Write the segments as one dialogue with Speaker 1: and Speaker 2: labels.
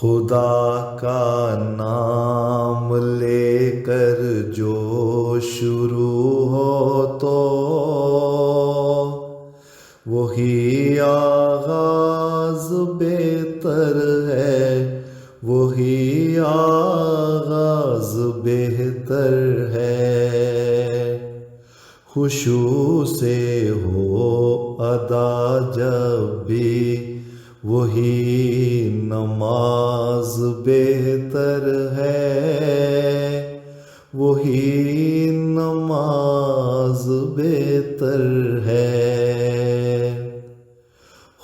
Speaker 1: خدا کا نام لے کر جو شروع ہو تو وہی آغاز بہتر ہے، وہی آغاز بہتر ہے۔ خشوع سے ہو ادا جب بھی وہی نماز بہتر ہے، وہی نماز بہتر ہے۔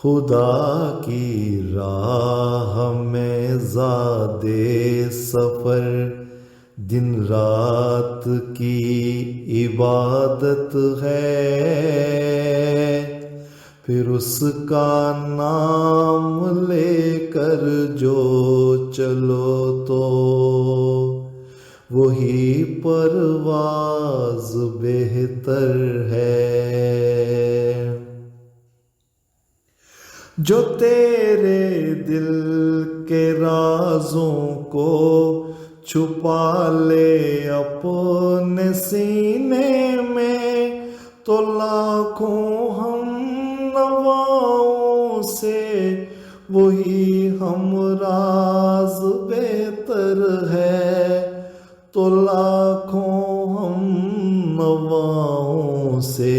Speaker 1: خدا کی راہ میں زادِ سفر دن رات کی عبادت ہے، پھر اس کا نام لے کر جو چلو تو وہی پرواز بہتر ہے۔ جو تیرے دل کے رازوں کو چھپا لے اپنے سینے میں تو لاکھوں ہم نواؤں سے وہی ہمراز بہتر ہے، تو لاکھوں ہم نواؤں سے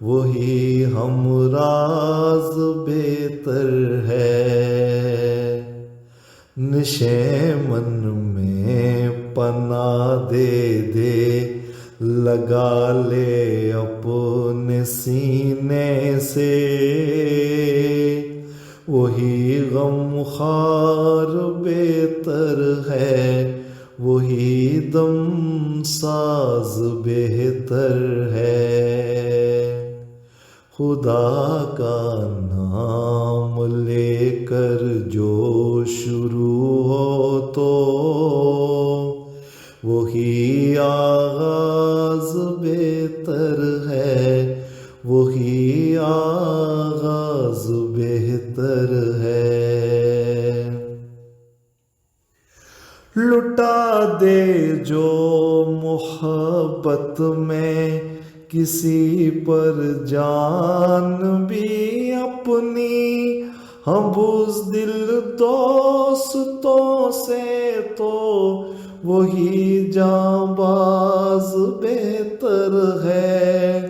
Speaker 1: وہی ہمراز بہتر ہے۔ نشیمن میں پناہ دے دے لگا لے اپنے سینے سے وہی غم خوار بہتر ہے، وہی دم ساز بہتر ہے۔ خدا کا نام لے کر جو شروع ہو تو وہی آغاز بہتر ہے، وہی آغاز بہتر ہے۔ لٹا دے جو محبت میں کسی پر جان بھی اپنی، ہم بزدل دوستوں سے تو وہی جانباز بہتر ہے،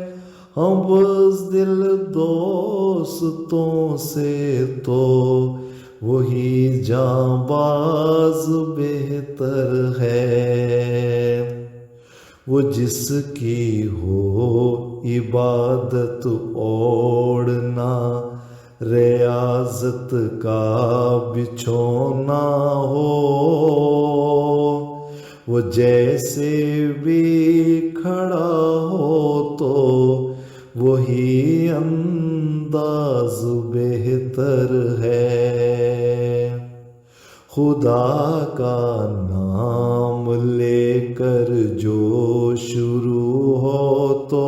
Speaker 1: ہم بزدل دوستوں سے تو وہی جانباز بہتر ہے۔ وہ جس کی ہو عبادت اوڑھنا ریاضت کا بچھونا ہو، وہ جیسے بھی کھڑا ہو تو وہی انداز بہتر ہے۔ خدا کا نام لے کر جو شروع ہو تو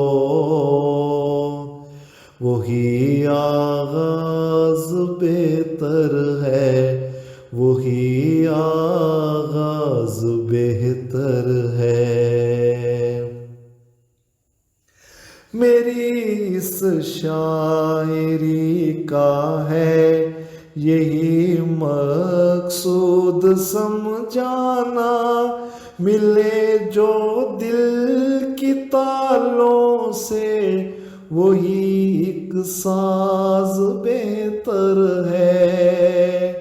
Speaker 1: وہی آغاز بہتر ہے، وہی آغاز بہتر ہے۔ میری اس شاعری کا ہے یہی مقصود سمجھانا، ملے جو دل کی تالوں سے وہی ایک ساز بہتر ہے،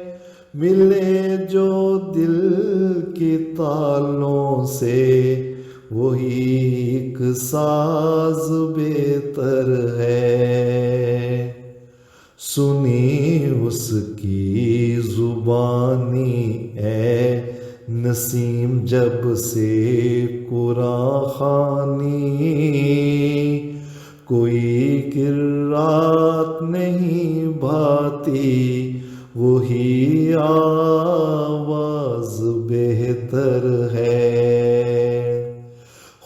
Speaker 1: ملے جو دل کی تالوں سے وہی ایک ساز بہتر ہے۔ سنی اس کی زبانی اے نسیم جب سے قرآن خوانی، کوئی قرات نہیں بھاتی وہی آواز بہتر ہے۔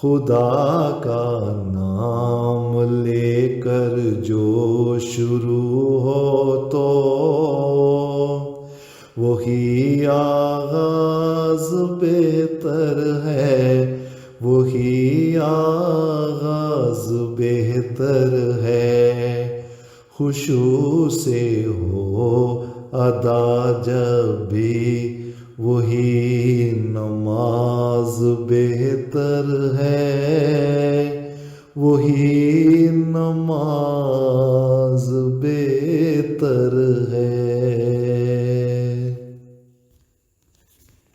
Speaker 1: خدا کا نام لے کر جو شروع ہو تو وہی آغاز بہتر ہے، وہی آغاز بہتر ہے، خشوع سے ہو ادا جب بھی وہی نماز بہتر ہے، وہی نماز